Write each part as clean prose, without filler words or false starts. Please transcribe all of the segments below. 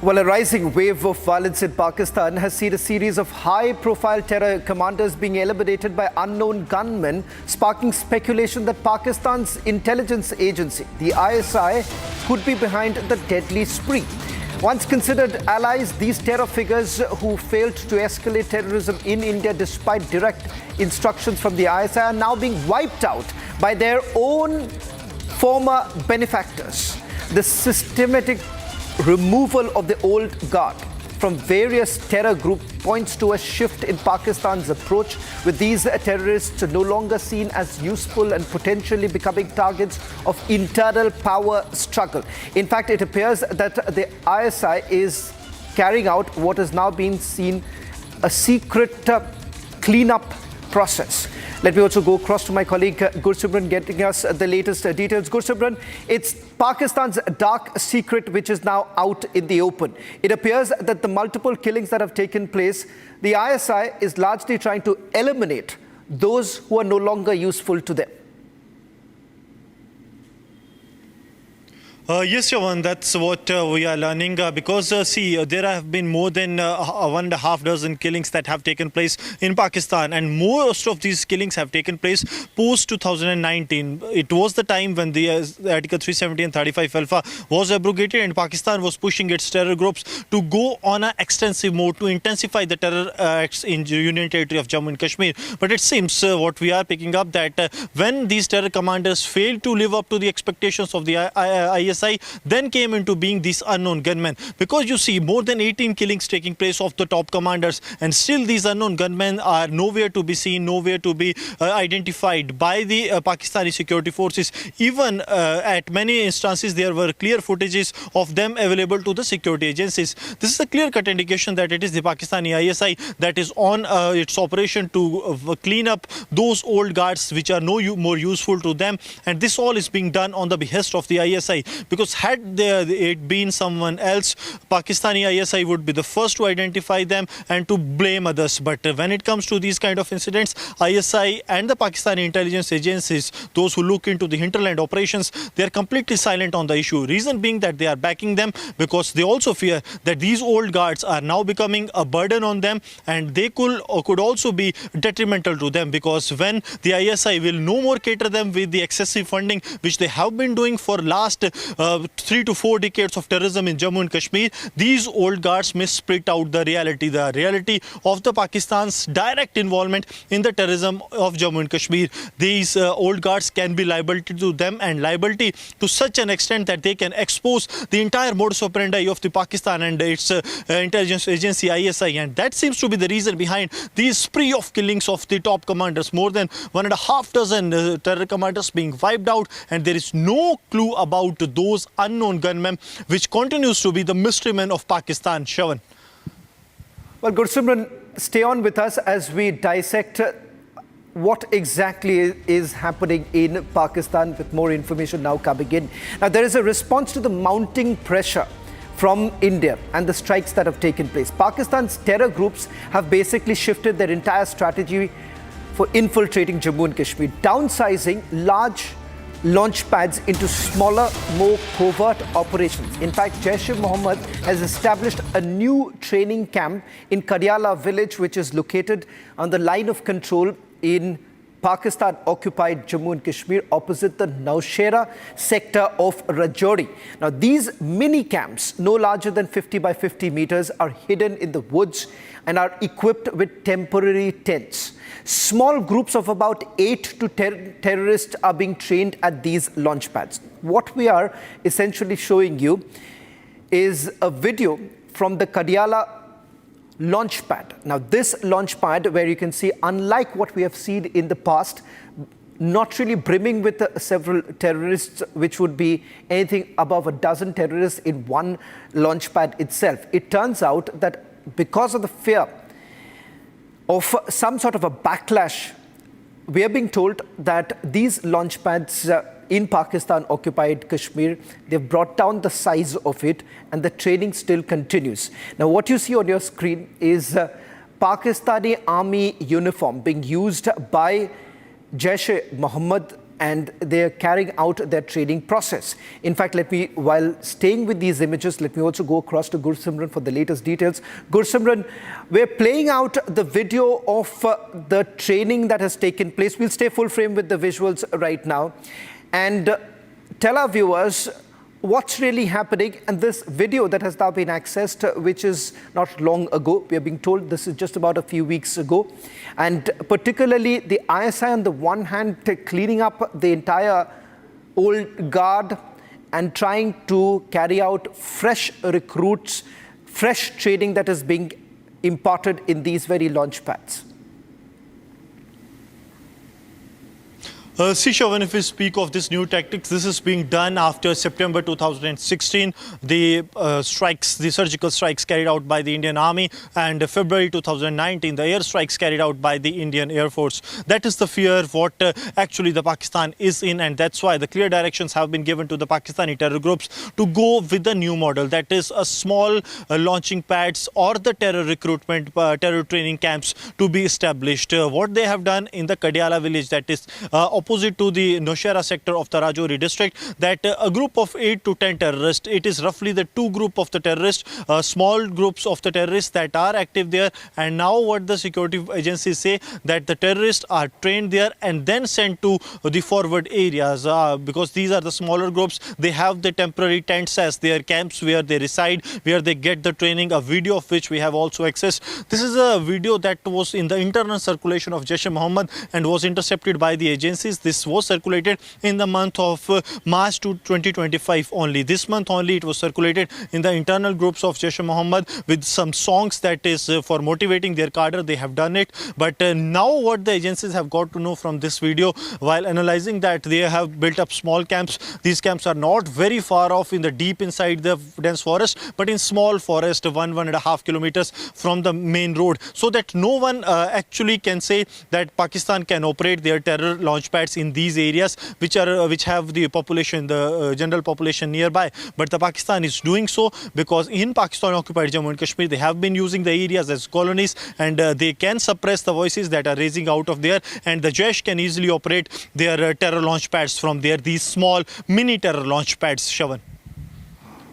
Well, a rising wave of violence in Pakistan has seen a series of high-profile terror commanders being eliminated by unknown gunmen, sparking speculation that Pakistan's intelligence agency, the ISI, could be behind the deadly spree. Once considered allies, these terror figures who failed to escalate terrorism in India despite direct instructions from the ISI are now being wiped out by their own former benefactors. The systematic removal of the old guard from various terror groups points to a shift in Pakistan's approach, with these terrorists no longer seen as useful and potentially becoming targets of internal power struggle. In fact, it appears that the ISI is carrying out what has now been seen a secret cleanup process. Let me also go across to my colleague Gursimran getting us the latest details. Gursimran, it's Pakistan's dark secret which is now out in the open. It appears that the multiple killings that have taken place, the ISI is largely trying to eliminate those who are no longer useful to them. Yes, Yavan, that's what we are learning because there have been more than 1.5 dozen killings that have taken place in Pakistan, and most of these killings have taken place post 2019. It was the time when the Article 370 and 35 Alpha was abrogated, and Pakistan was pushing its terror groups to go on an extensive mode to intensify the terror acts in the Union Territory of Jammu and Kashmir. But it seems what we are picking up that when these terror commanders failed to live up to the expectations of the ISI, then came into being these unknown gunmen, because you see more than 18 killings taking place of the top commanders, and still these unknown gunmen are nowhere to be seen, nowhere to be identified by the Pakistani security forces. Even at many instances there were clear footages of them available to the security agencies. This is a clear-cut indication that it is the Pakistani ISI that is on its operation to clean up those old guards which are no more useful to them, and this all is being done on the behest of the ISI. Because had it been someone else, Pakistani ISI would be the first to identify them and to blame others. But when it comes to these kind of incidents, ISI and the Pakistani intelligence agencies, those who look into the hinterland operations, they are completely silent on the issue. Reason being that they are backing them because they also fear that these old guards are now becoming a burden on them, and they could also be detrimental to them, because when the ISI will no more cater them with the excessive funding which they have been doing for last 3 to 4 decades of terrorism in Jammu and Kashmir, these old guards may split out the reality of the Pakistan's direct involvement in the terrorism of Jammu and Kashmir. These old guards can be liability to them, and liability to such an extent that they can expose the entire modus operandi of the Pakistan and its intelligence agency ISI, and that seems to be the reason behind these spree of killings of the top commanders. More than 1.5 dozen terror commanders being wiped out, and there is no clue about those unknown gunmen, which continues to be the mystery men of Pakistan. Shawan. Well, Gursimran, stay on with us as we dissect what exactly is happening in Pakistan, with more information now coming in. Now, there is a response to the mounting pressure from India and the strikes that have taken place. Pakistan's terror groups have basically shifted their entire strategy for infiltrating Jammu and Kashmir, downsizing large launchpads into smaller, more covert operations. In fact, Jaish-e-Mohammed has established a new training camp in Kadyala village, which is located on the line of control in Pakistan-occupied Jammu and Kashmir, opposite the Nowshera sector of Rajouri. Now, these mini camps, no larger than 50 by 50 meters, are hidden in the woods and are equipped with temporary tents. Small groups of about 8 to 10 terrorists are being trained at these launch pads. What we are essentially showing you is a video from the Kadyala launch pad. Now, this launch pad, where you can see, unlike what we have seen in the past, not really brimming with several terrorists, which would be anything above a dozen terrorists in one launch pad itself. It turns out that because of the fear of some sort of a backlash, we are being told that these launch pads in Pakistan-occupied Kashmir, they've brought down the size of it, and the training still continues. Now, what you see on your screen is Pakistani army uniform being used by Jaish-e-Mohammed and they're carrying out their training process. In fact, while staying with these images, let me also go across to Gursimran for the latest details. Gursimran, we're playing out the video of the training that has taken place. We'll stay full frame with the visuals right now and tell our viewers what's really happening. And this video that has now been accessed, which is not long ago, we are being told this is just about a few weeks ago, and particularly the ISI on the one hand cleaning up the entire old guard and trying to carry out fresh recruits, fresh training that is being imparted in these very launch pads. See, Shravan, if we speak of this new tactics, this is being done after September 2016, the strikes, the surgical strikes carried out by the Indian Army, and February 2019, the air strikes carried out by the Indian Air Force. That is the fear what actually the Pakistan is in, and that's why the clear directions have been given to the Pakistani terror groups to go with the new model, that is a small launching pads or the terror recruitment, terror training camps to be established. What they have done in the Kadyala village, that is opposite to the Nowshera sector of the Rajouri district, that a group of 8 to 10 terrorists, it is roughly the two group of the terrorists, small groups of the terrorists that are active there. And now what the security agencies say, that the terrorists are trained there and then sent to the forward areas, because these are the smaller groups. They have the temporary tents as their camps where they reside, where they get the training, a video of which we have also accessed. This is a video that was in the internal circulation of Jaish-e-Mohammed and was intercepted by the agencies. This was circulated in the month of March to 2025 only. This month only it was circulated in the internal groups of Jaish-e-Mohammed with some songs that is for motivating their cadre. They have done it. But now what the agencies have got to know from this video, while analyzing that they have built up small camps. These camps are not very far off in the deep inside the dense forest, but in small forest, 1.5 kilometers from the main road, so that no one actually can say that Pakistan can operate their terror launch pads in these areas which have the population, the general population nearby. But the Pakistan is doing so because in Pakistan-occupied Jammu and Kashmir, they have been using the areas as colonies, and they can suppress the voices that are raising out of there, and the Jaish can easily operate their terror launch pads from there, these small mini terror launch pads, Shravan.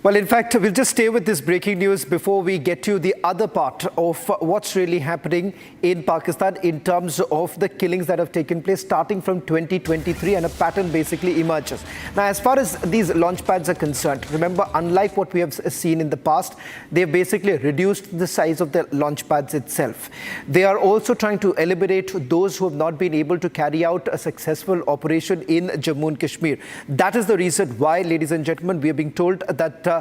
Well, in fact, we'll just stay with this breaking news before we get to the other part of what's really happening in Pakistan in terms of the killings that have taken place starting from 2023, and a pattern basically emerges. Now, as far as these launch pads are concerned, remember, unlike what we have seen in the past, they've basically reduced the size of the launch pads itself. They are also trying to eliminate those who have not been able to carry out a successful operation in Jammu and Kashmir. That is the reason why, ladies and gentlemen, we are being told that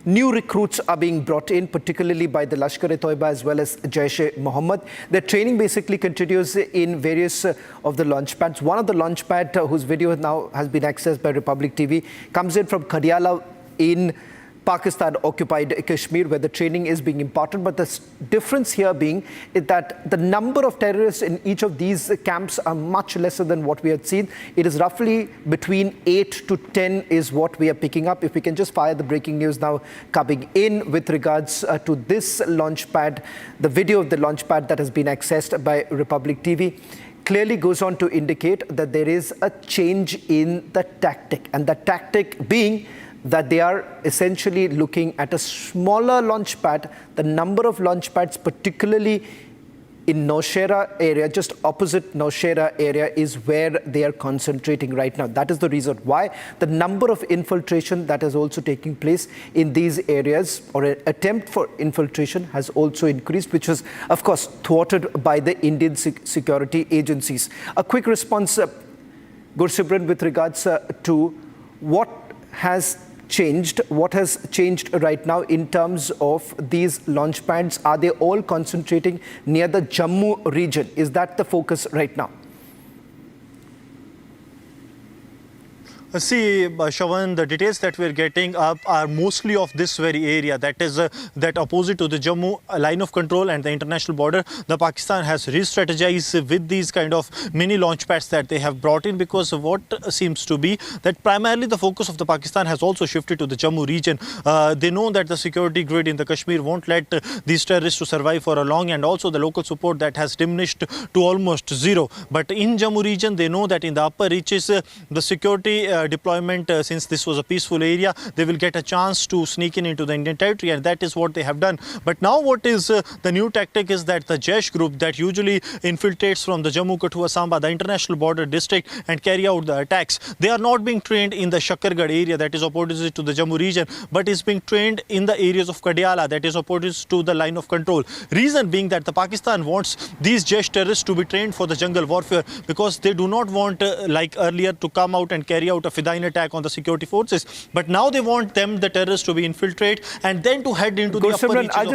new recruits are being brought in, particularly by the Lashkar-e-Toiba as well as Jaish-e-Mohammed. Their training basically continues in various of the launch pads. One of the launch pad whose video now has been accessed by Republic TV comes in from Kadyala in Pakistan-occupied Kashmir, where the training is being imparted. But the difference here being is that the number of terrorists in each of these camps are much lesser than what we had seen. It is roughly between 8 to 10 is what we are picking up. If we can just fire the breaking news now coming in with regards to this launch pad, the video of the launch pad that has been accessed by Republic TV clearly goes on to indicate that there is a change in the tactic, and the tactic being that they are essentially looking at a smaller launch pad. The number of launch pads, particularly in Nowshera area, just opposite Nowshera area, is where they are concentrating right now. That is the reason why the number of infiltration that is also taking place in these areas, or an attempt for infiltration, has also increased, which was, of course, thwarted by the Indian security agencies. A quick response, Gursimran, with regards to what has changed right now in terms of these launch pads. Are they all concentrating near the Jammu region? Is that the focus right now? See, Shawan, the details that we're getting up are mostly of this very area. That is that opposite to the Jammu line of control and the international border. The Pakistan has re-strategized with these kind of mini launch pads that they have brought in, because what seems to be that primarily the focus of the Pakistan has also shifted to the Jammu region. They know that the security grid in the Kashmir won't let these terrorists to survive for a long, and also the local support that has diminished to almost zero. But in Jammu region, they know that in the upper reaches, the security deployment, since this was a peaceful area, they will get a chance to sneak in into the Indian territory, and that is what they have done. But now what is the new tactic is that the Jaish group that usually infiltrates from the Jammu, Kathua, Samba, the international border district, and carry out the attacks, they are not being trained in the Shakargarh area that is opposite to the Jammu region, but is being trained in the areas of Kadyala that is opposite to the line of control. Reason being that the Pakistan wants these Jaish terrorists to be trained for the jungle warfare, because they do not want like earlier to come out and carry out a Fidain attack on the security forces, but now they want them, the terrorists, to be infiltrate and then to head into the upper reaches of